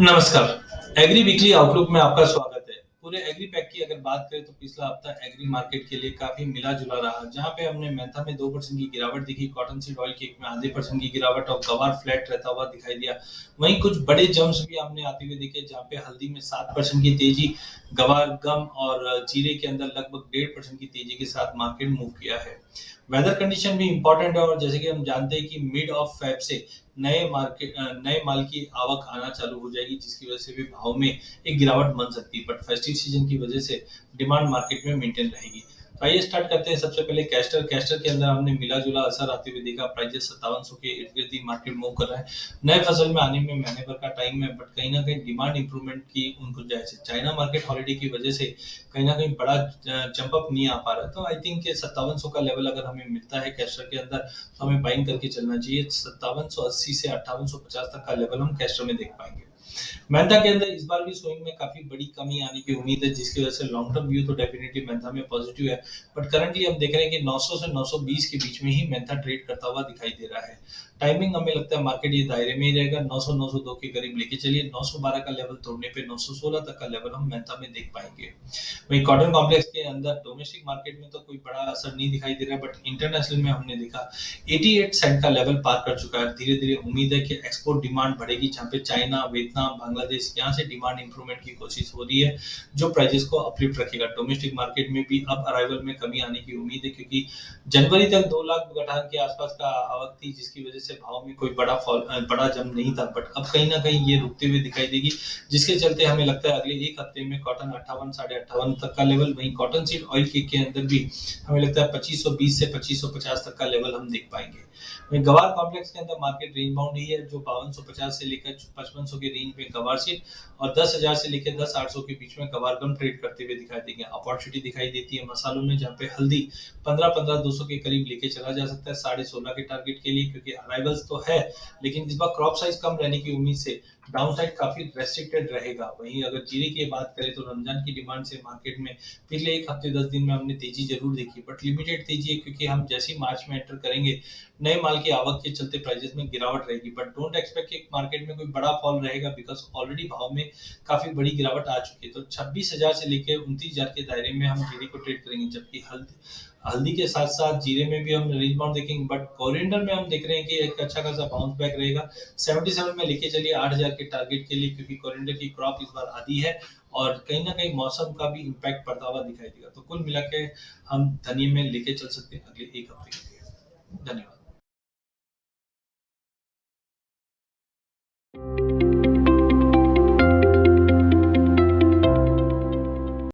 नमस्कार। Agree weekly outlook में आपका स्वागत है। पूरे एग्री पैक की अगर बात करें तो पिछला हफ्ता एग्री मार्केट के लिए काफी मिला-जुला रहा, जहां पे हमने मेंथा में 2% की गिरावट दिखी, कॉटन सीड ऑयल केक में आधे % की गिरावट और गवार फ्लैट रहता हुआ दिखाई दिया। वहीं कुछ बड़े जम्प्स भी हमने आते हुए दिखे, जहां पे हल्दी में 7% की तेजी, गवार, गम और जीरे के अंदर लगभग 1.5% की तेजी के साथ मार्केट मूव किया है। वेदर कंडीशन भी इंपॉर्टेंट है और जैसे कि हम जानते हैं कि मिड ऑफ फेब से नए माल की आवक आना चालू हो जाएगी, जिसकी वजह से भी भाव में एक गिरावट बन सकती है, बट फेस्टिव सीजन की वजह से डिमांड मार्केट में मेंटेन रहेगी। तो आइए स्टार्ट करते हैं। सबसे पहले कैस्टर के अंदर हमने मिला जुला असर आते हुए देखा। प्राइजेस 5700 के इर्द गिर्द ही मार्केट मूव कर रहा है। नए फसल में आने में महीने भर का टाइम है, बट कहीं ना कहीं डिमांड इंप्रूवमेंट की उनको जायज है। चाइना मार्केट हॉलिडे की वजह से कहीं ना कहीं बड़ा जंप अप नहीं आ पा रहा है। तो आई थिंक 5700 का लेवल अगर हमें मिलता है कैस्टर के अंदर, तो हमें बाइंग करके चलना चाहिए। 5780 से 5850 तक का लेवल हम कैस्टर में देख पाएंगे। मेंथा के अंदर इस बार भी स्विंग में काफी बड़ी कमी आने की उम्मीद है, जिसकी वजह से लॉन्ग टर्म व्यू तो डेफिनेटली मेंथा में पॉजिटिव है। बट करंटली हम देख रहे हैं कि 900 से 920 के बीच में ही मेंथा ट्रेड करता हुआ दिखाई दे रहा है। टाइमिंग हमें लगता है मार्केट ये दायरे में ही रहेगा। 900 902 के करीब लेके चलिए। 912 का लेवल तोड़ने पे 916 तक का लेवल हम मेंथा में देख पाएंगे। वही कॉटन कॉम्प्लेक्स के अंदर डोमेस्टिक मार्केट में तो कोई बड़ा असर नहीं दिखाई दे रहा है, बट इंटरनेशनल में हमने देखा 88 सेंट का लेवल पार कर चुका है। धीरे धीरे उम्मीद है कि एक्सपोर्ट डिमांड बढ़ेगी, जहां पे चाइना, वियतनाम, बांग्लादेश यहाँ से डिमांड इंप्रूवमेंट की कोशिश हो रही है, जो प्राइजेस को अपलिफ्ट रखेगा। डोमेस्टिक मार्केट में भी अब अराइवल में कमी आने की उम्मीद है, क्योंकि जनवरी तक 2 लाख गठान के आसपास का आवक थी, जिसकी वजह से भाव में कोई बड़ा जंप नहीं था, बट अब कहीं ना कहीं ये रुकते हुए दिखाई देगी, जिसके चलते हमें लगता है अगले एक हफ्ते में कॉटन 58 साढ़े 58 तक का लेवल, वहीं कॉटन सीड ऑयल के अंदर भी हमें लगता है 2520 से 2550 तक का लेवल हम देख पाएंगे। वहीं गवार कॉम्प्लेक्स के अंदर मार्केट रेंज बाउंड ही है, जो 5250 से लेकर 5500 के रेंज में गवार सीड और 10,000 से लेकर 10,800 के बीच में गवार गम ट्रेड करते हुए दिखाई देंगे। अपॉर्चुनिटी दिखाई देती है मसालों में, जहाँ पे हल्दी 15-15 200 के करीब लेके चला जा सकता है 16.5 के टारगेट के लिए, क्योंकि अराइवल्स तो है, लेकिन इस बार क्रॉप साइज कम रहने की उम्मीद से डाउन साइड काफी रेस्ट्रिक्टेड रहेगा। वहीं अगर जीरे की बात करें तो रमजान की डिमांड से मार्केट में पिछले एक हफ्ते 10 दिन में हमने तेजी जरूर देखी, बट लिमिटेड तेजी है, क्योंकि हम जैसे ही मार्च में एंटर करेंगे नए माल की आवक के चलते प्राइसेस में गिरावट रहेगी। बट डोंट एक्सपेक्ट कि मार्केट में कोई बड़ा फॉल रहेगा, बिकॉज ऑलरेडी भाव में काफी बड़ी गिरावट आ चुकी है। तो 26,000 से लेकर 29,000 के दायरे में हम जीरे को ट्रेड करेंगे, जबकि हल्दी हल्दी के साथ साथ जीरे में भी हम रेंज बाउंड देखेंगे, बट कोरिएंडर में हम देख रहे हैं कि एक अच्छा खासा बाउंस बैक रहेगा। 77 में लेके चलिए 8,000 के टारगेट के लिए, क्योंकि कोरिएंडर की क्रॉप इस बार आधी है और कहीं ना कहीं मौसम का भी इम्पैक्ट पड़ता हुआ दिखाई देगा। तो कुल मिला के हम धनिये में लेके चल सकते हैं अगले एक हफ्ते के लिए। धन्यवाद।